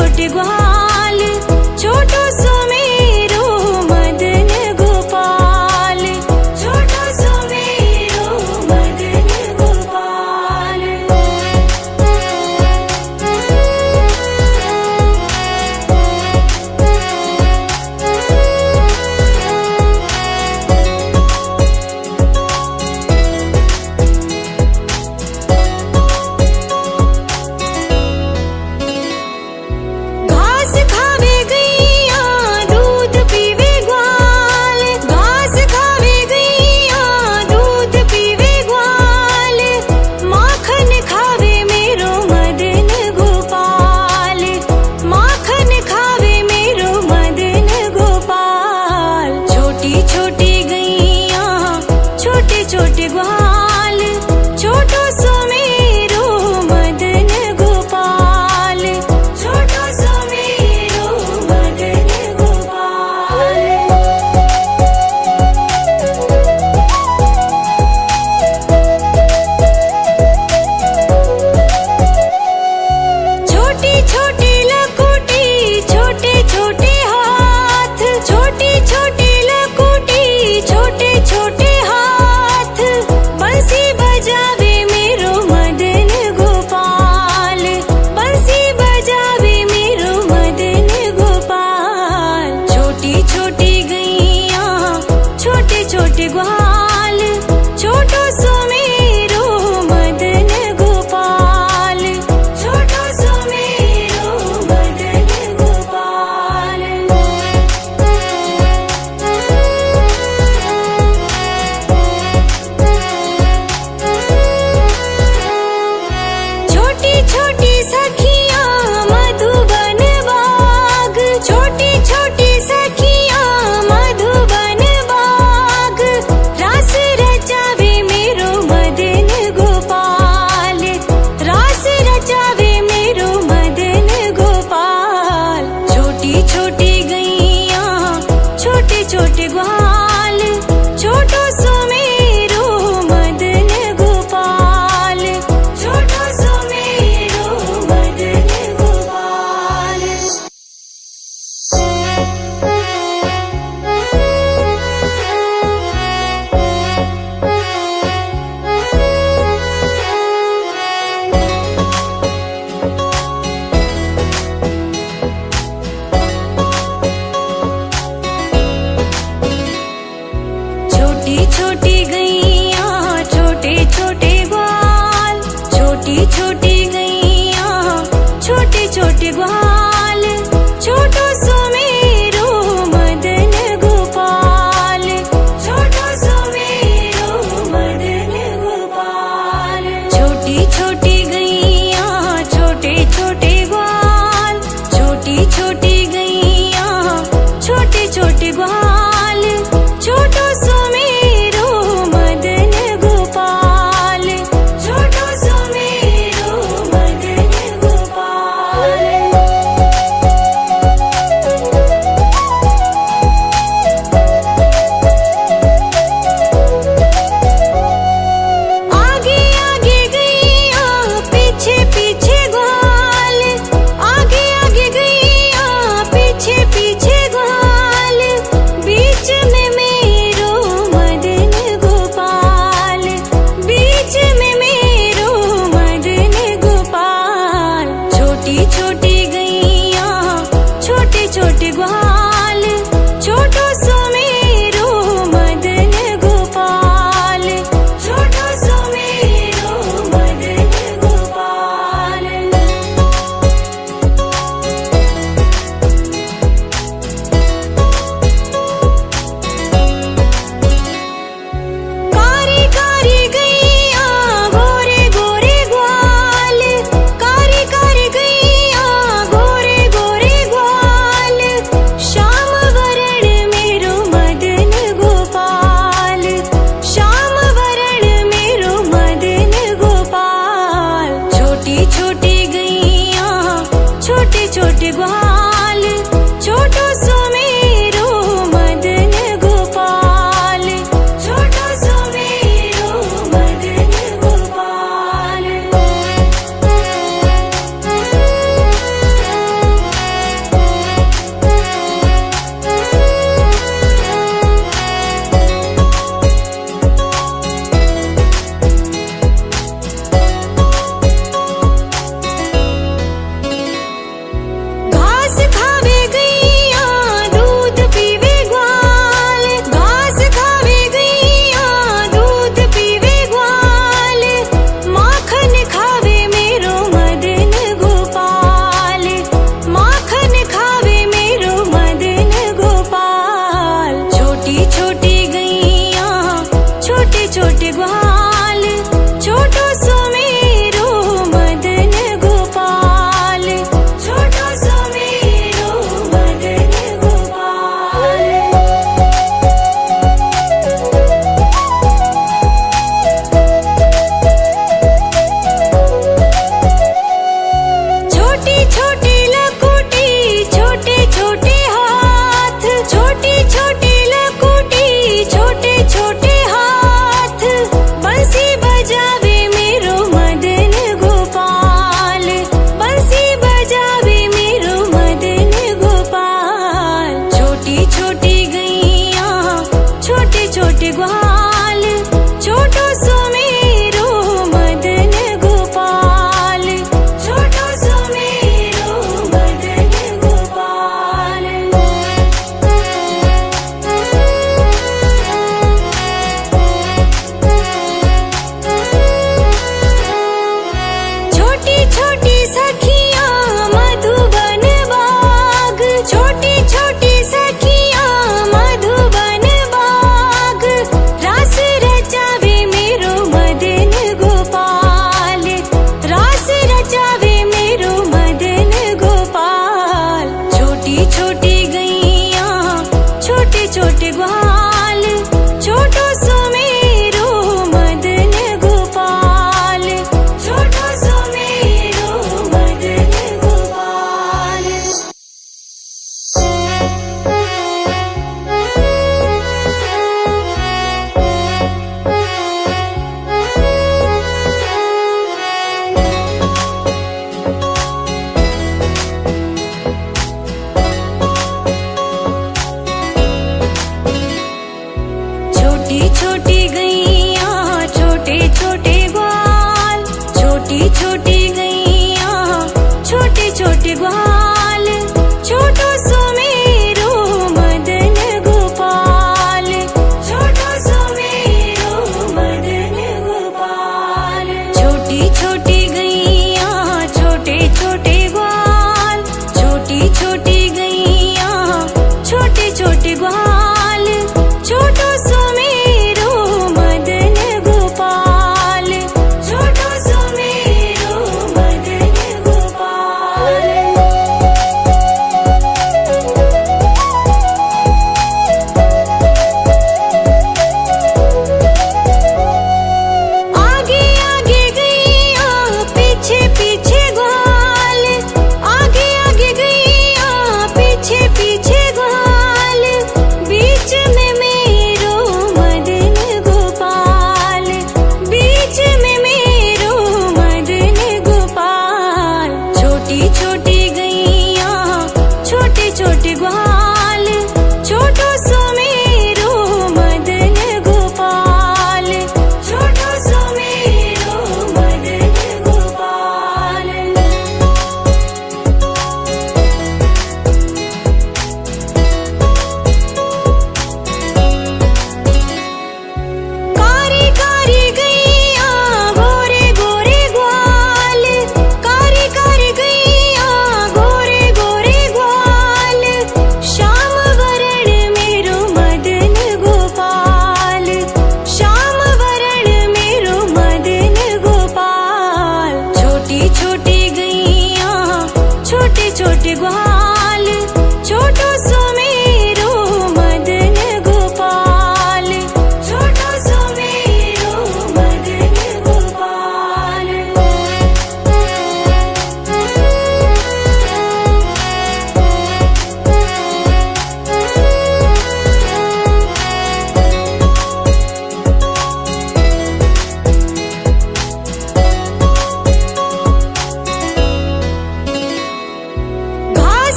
छोटे ग्वाल, छोटो सुमेरो मदन गोपाल, छोटो सुमेरो मदन गोपाल। घास खावे गैया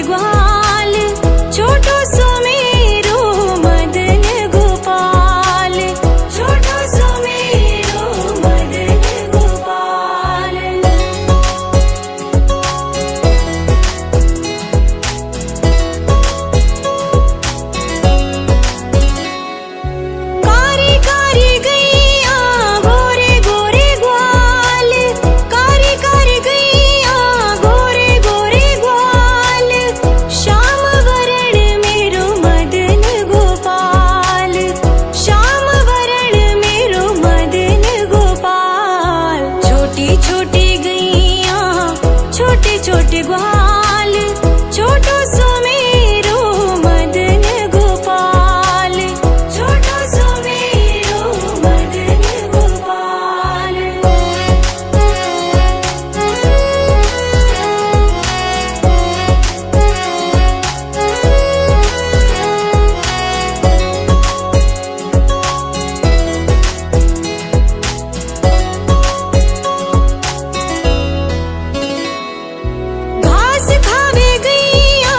छोटे ग्वाल, छोटो सुमेरु मदन गोपाल, छोटो सुमेरु मदन गोपाल। कारी कारी गैया गोरे गोरे ग्वाल, कारी कारी गैया गोरे गोरे ग्वाल, श्याम वरण मेरो मदन गोपाल, श्याम वरण मेरो मदन गोपाल। छोटी छोटी गैया छोटे छोटे ग्वाल, छोटो सुमेरु मदन गोपाल, छोटो सुमेरु मदन गोपाल। घास खावे गैया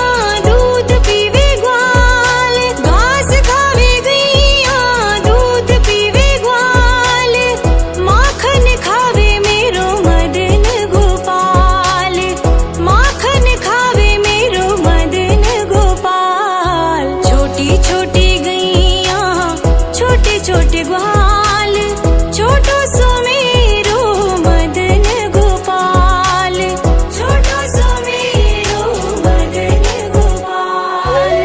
दूध पीवे ग्वाल, घास खावे गैया दूध पीवे ग्वाल, माखन खावे मेरो मदन गोपाल, माखन खावे मेरो मदन गोपाल। छोटी छोटी गैया छोटे छोटे ग्वाल, छोटो सुमेरु मदन गोपाल, छोटो सुमेरु मदन गोपाल।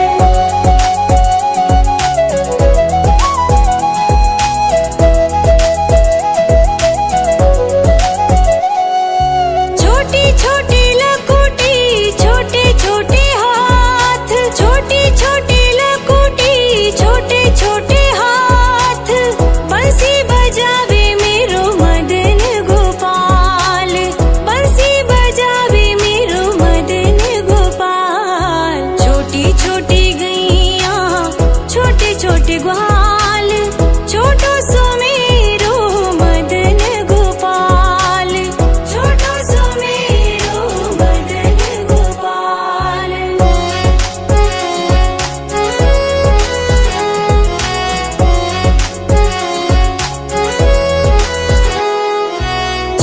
छोटी छोटी लकुटी छोटे छोटे हाथ, छोटी छोटी लकुटी छोटे छोटे हाथ, बंसी बजावे मेरो मदन गोपाल, बंसी बजावे मेरो मदन गोपाल। छोटी छोटी गैया छोटे छोटे ग्वाल, छोटो सुमेरु मदन गोपाल, छोटो सुमेरु मदन गोपाल।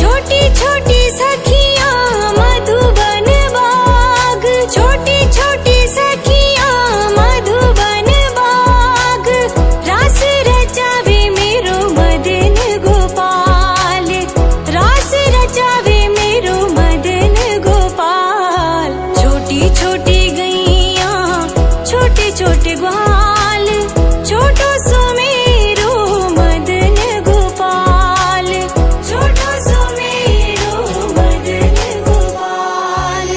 छोटी छोटी सखियां मधुबन बाग, छोटी छोटी सखियां मधुबन बाग, रास रचावे मेरो मदन गोपाल, रास रचावे मेरो मदन गोपाल। छोटी छोटी गैया छोटे छोटे ग्वाल, छोटो सुमेरु मदन गोपाल, छोटो सुमेरु मदन गोपाल।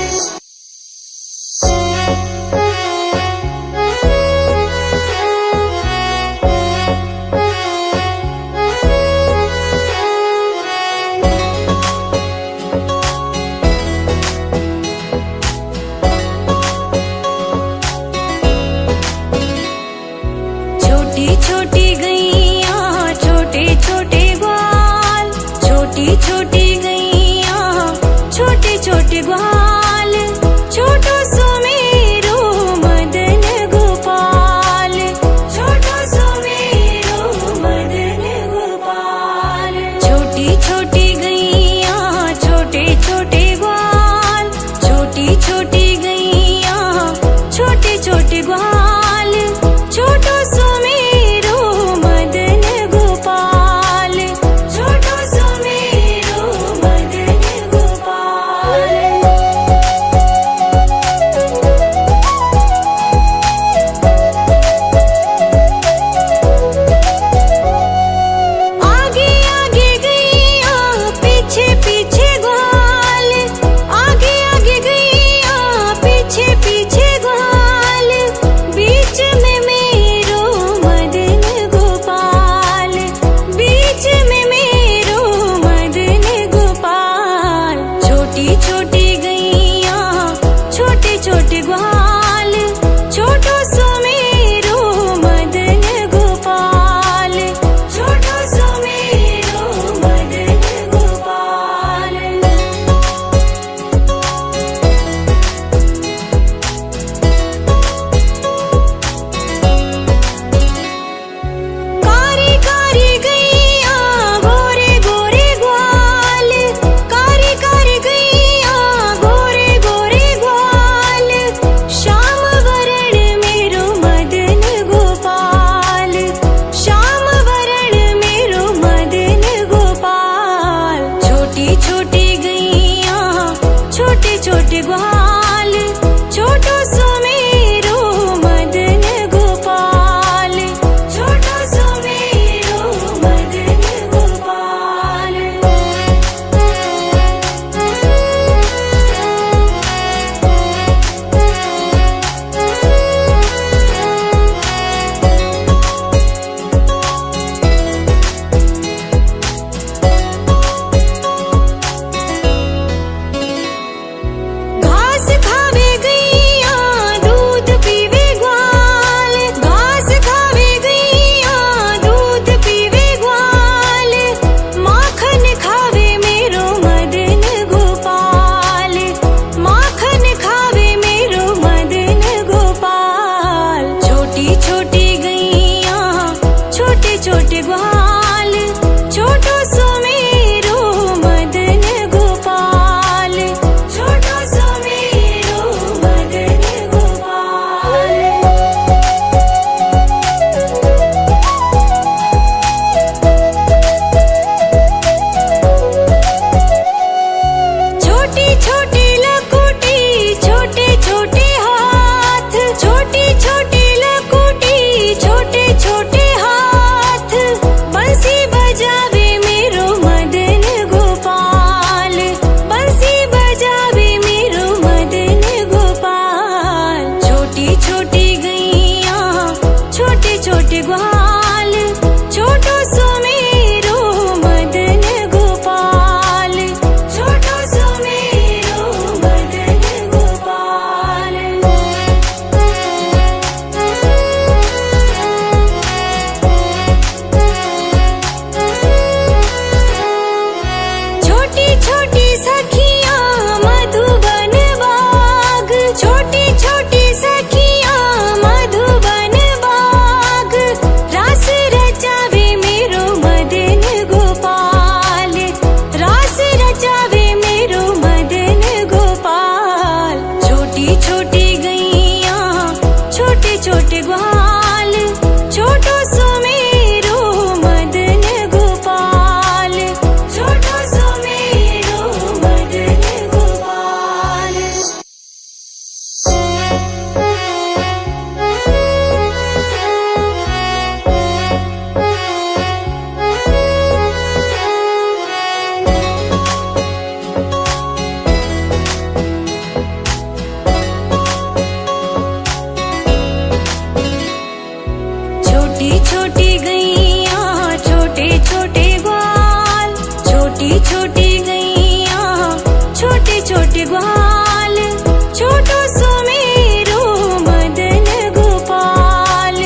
छोटी छोटी गैया छोटे छोटे ग्वाल, छोटी छोटी गैया छोटे छोटे ग्वाल, छोटो सुमेरु मदन गोपाल, छोटो सुमेरु मदन गोपाल। छोटी छोटी गैया छोटे छोटे ग्वाल, छोटी छोटी गैया छोटे छोटे ग्वाल, छोटो सुमेरु मदन गोपाल, छोटो सुमेरु मदन गोपाल। आगे आगे गैया पीछे पीछे ग्वाल, आगे आगे गैया पीछे पीछे ग्वाल, बीच में मेरो मदन गोपाल, बीच में मेरो मदन गोपाल। छोटी छोटी गैया छोटे छोटे ग्वाल, छोटो सुमेरु मदन गोपाल, छोटो सुमेरु मदन गोपाल। छोटी छोटी गैया छोटे छोटे ग्वाल, छोटी छोटी गैया छोटे छोटे ग्वाल, छोटो सो मेरो मदन गोपाल,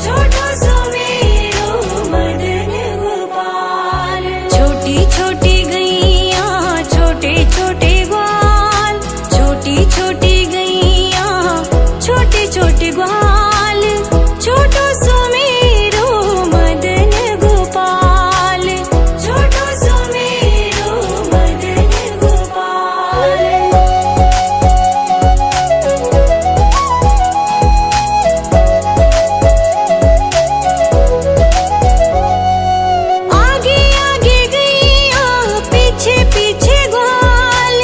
छोटो सो मेरो मदन गोपाल। छोटी छोटी गैया छोटे छोटे ग्वाल, छोटी छोटी गैया छोटे छोटे ग्वाल, छोटो सो मेरो मदन गोपाल, छोटो सो मेरो मदन गोपाल। आगे आगे गैया पीछे पीछे ग्वाल,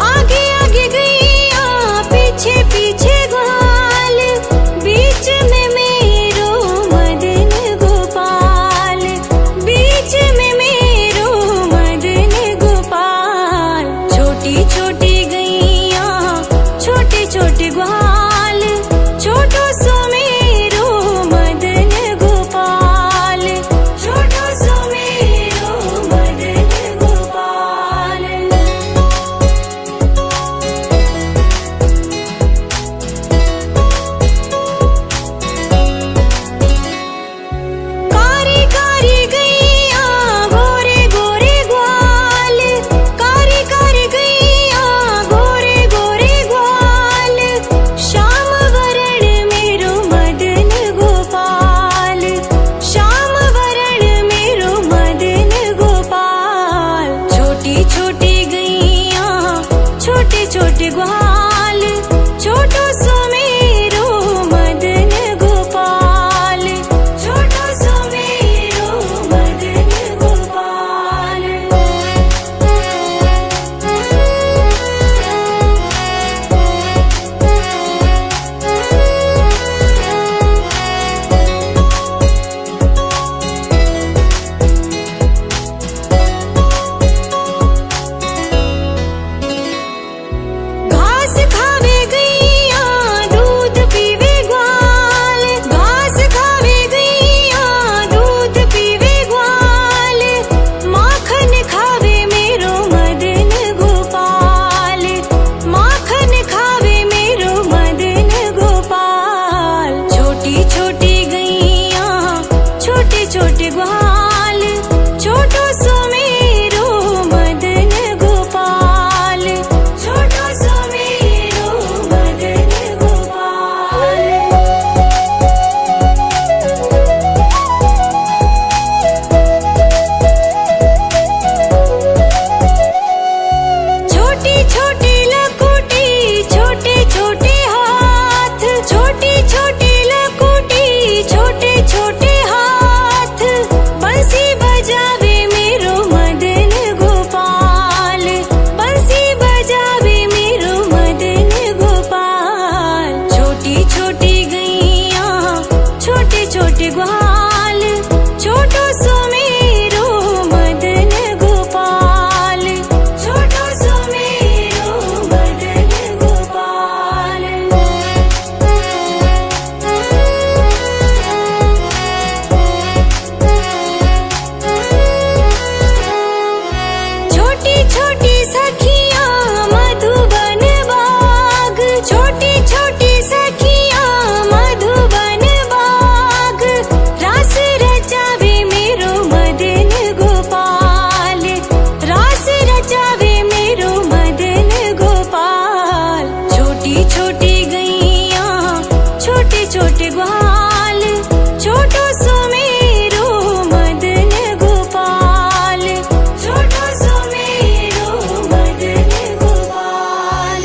आगे आगे गैया पीछे पीछे ग्वाल, बीच में मेरो मदन गोपाल, बीच में मेरो मदन गोपाल। छोटी छोटी गैया छोटे छोटे ग्वाल, छोटो सो मेरो मदन गोपाल, छोटो सो मेरो मदन गोपाल। कारी कारी गैया गोरे गोरे ग्वाल, कारी कारी गैया गोरे गोरे ग्वाल, श्याम वरण मेरो मदन गोपाल, श्याम वरण मेरो मदन गोपाल। छोटी छोटी गैया छोटे छोटे ग्वाल, छोटो सो मेरो मदन गोपाल, छोटो सो मेरो मदन गोपाल। घास खावे गैया दूध पीवे ग्वाल, घास खावे गैया दूध पीवे ग्वाल, माखन खावे मेरो मदन गोपाल, माखन खावे मेरो मदन गोपाल। छोटी छोटी गैया छोटे छोटे ग्वाल, छोटो सो मेरो मदन गोपाल, छोटो सो मेरो मदन गोपाल। छोटी छोटी लकुटी छोटे छोटे हाथ, छोटी छोटी लकुटी छोटे छोटे हाथ, बंसी बजावे मेरो मदन गोपाल, बंसी बजावे मेरो मदन गोपाल। छोटी छोटी गैया छोटे छोटे ग्वाल, छोटो सो मेरो मदन गोपाल, छोटो सो मेरो मदन गोपाल। छोटी छोटी सखियां मधुबन बाग, छोटी छोटी सखियां मधुबन बाग, रास रचावे मेरो मदन गोपाल, रास रचावे मेरो मदन गोपाल। छोटी छोटी गैया छोटे छोटे ग्वाल, छोटो सो मेरो मदन गोपाल, छोटो सो मेरो मदन गोपाल।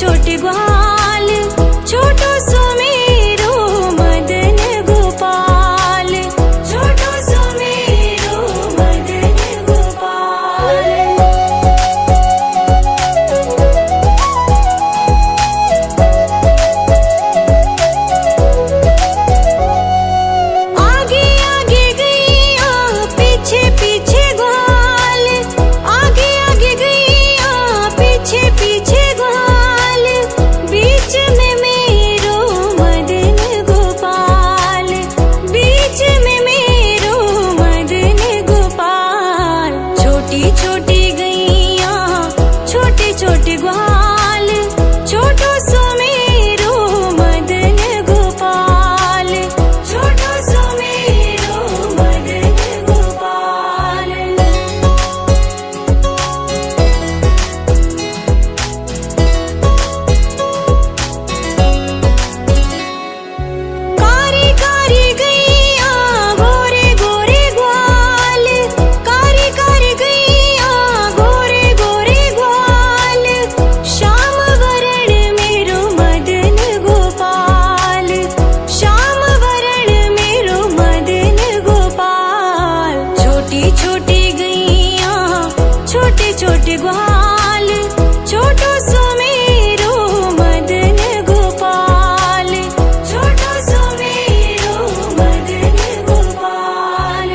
छोटे ग्वाल, छोटो सुमेरो मदन गोपाल, छोटो सुमेरो मदन गोपाल। आगे आगे गैया पीछे पीछे ग्वाल, आगे आगे गैया पीछे पीछे ग्वाल, बीच में मेरो मदन गोपाल, बीच में मेरो मदन गोपाल। छोटी छोटी गैया छोटे छोटे ग्वाल, छोटो सुमेरो मदन गोपाल, छोटो सुमेरो मदन गोपाल। कारी कारी गैया गोरे गोरे ग्वाल, कारी कारी गैया गोरे गोरे ग्वाल, श्याम वरण मेरो मदन गोपाल, श्याम वरण मेरो मदन गोपाल। छोटी छोटी गैया छोटे छोटे ग्वाल, छोटो सुमेरो मदन गोपाल, छोटो सुमेरो मदन गोपाल।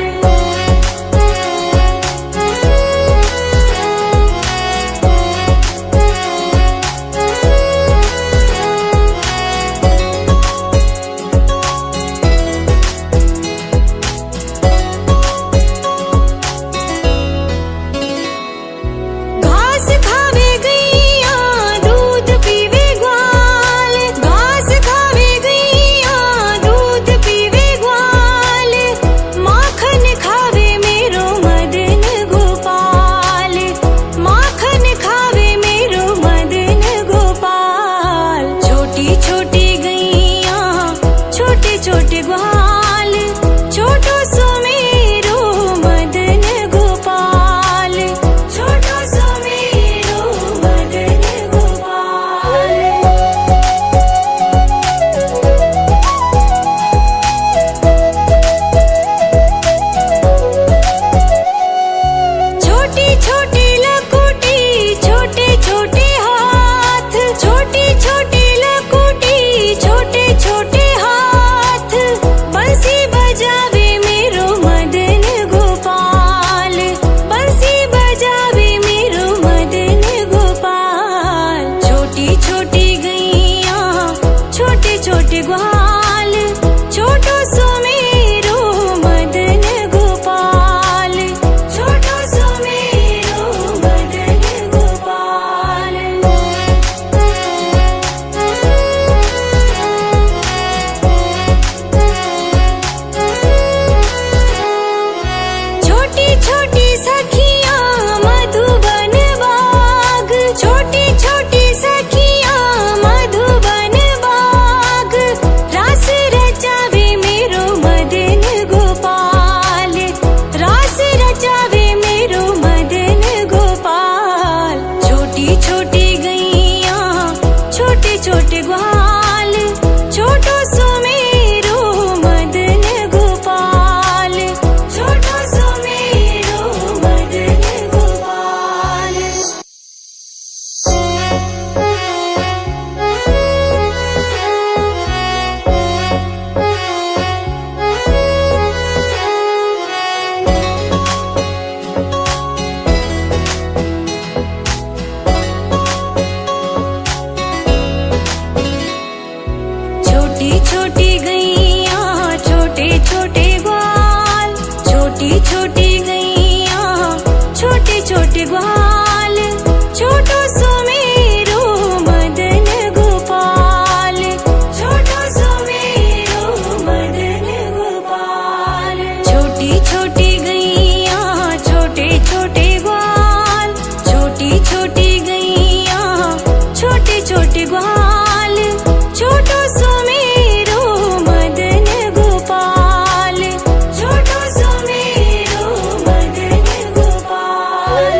घास खावे गैया दूध पीवे ग्वाल, घास खावे गैया दूध पीवे ग्वाल, माखन खावे मेरो मदन गोपाल, माखन खावे मेरो मदन गोपाल। छोटी छोटी गैया छोटे छोटे ग्वाल, छोटो सुमेरो मदन गोपाल, छोटो सुमेरो मदन गोपाल। छोटी छोटी लकुटी छोटे छोटे हाथ, छोटी छोटी लकुटी छोटे छोटे हाथ, बंसी बजावे मेरो मदन गोपाल, बंसी बजावे मेरो मदन गोपाल। छोटी छोटी गैया छोटे छोटे ग्वाल, छोटो सुमेरो मदन गोपाल, छोटो सुमेरो मदन गोपाल। छोटी छोटी सखियां मधुबन बाग, छोटी छोटी सखियां मधुबन बाग, रास रचावे मेरो मदन गोपाल, रास रचावे मेरो मदन गोपाल। छोटी छोटी गैया छोटे छोटे ग्वाल, छोटो सुमेरो मदन गोपाल, छोटो सुमेरो मदन गोपाल। छोटी छोटी गैया छोटे छोटे ग्वाल, छोटी छोटी गैया छोटे छोटे ग्वाल, छोटो सुमेरो मदन गोपाल, छोटो सुमेरो मदन गोपाल। छोटी छोटी गैया छोटे छोटे ग्वाल, छोटी छोटी गैया छोटे छोटे ग्वाल, छोटो सुमेरो मदन गोपाल, छोटो सुमेरो मदन गोपाल।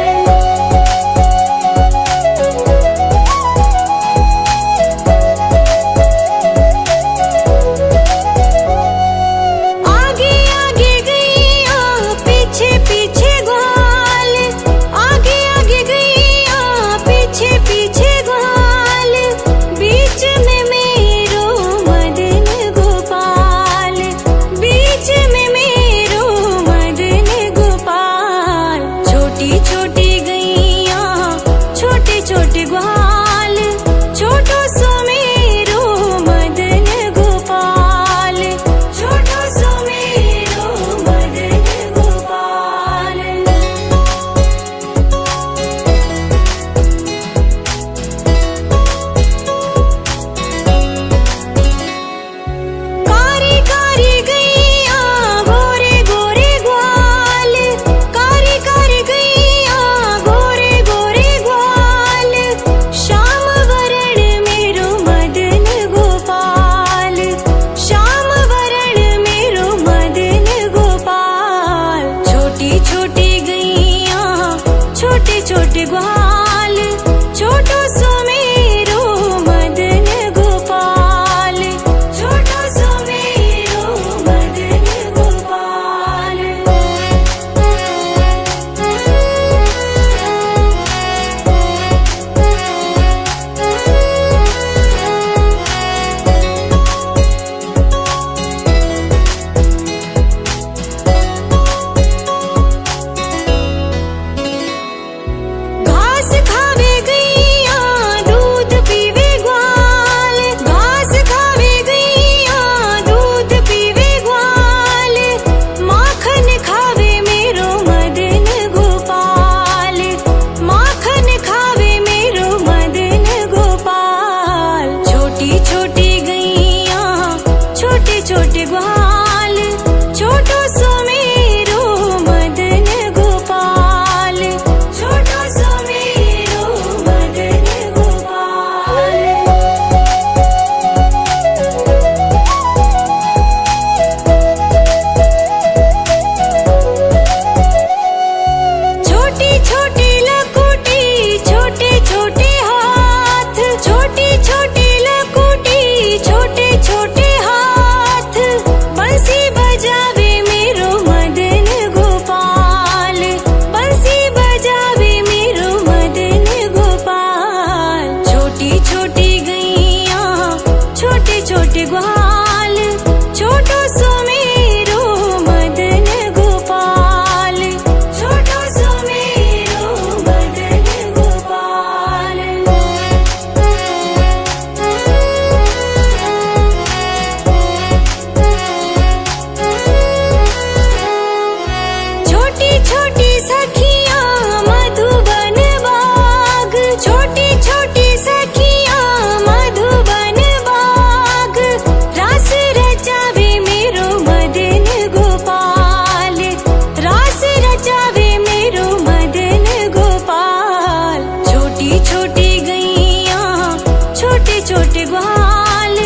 छोटे ग्वाल,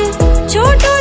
छोटो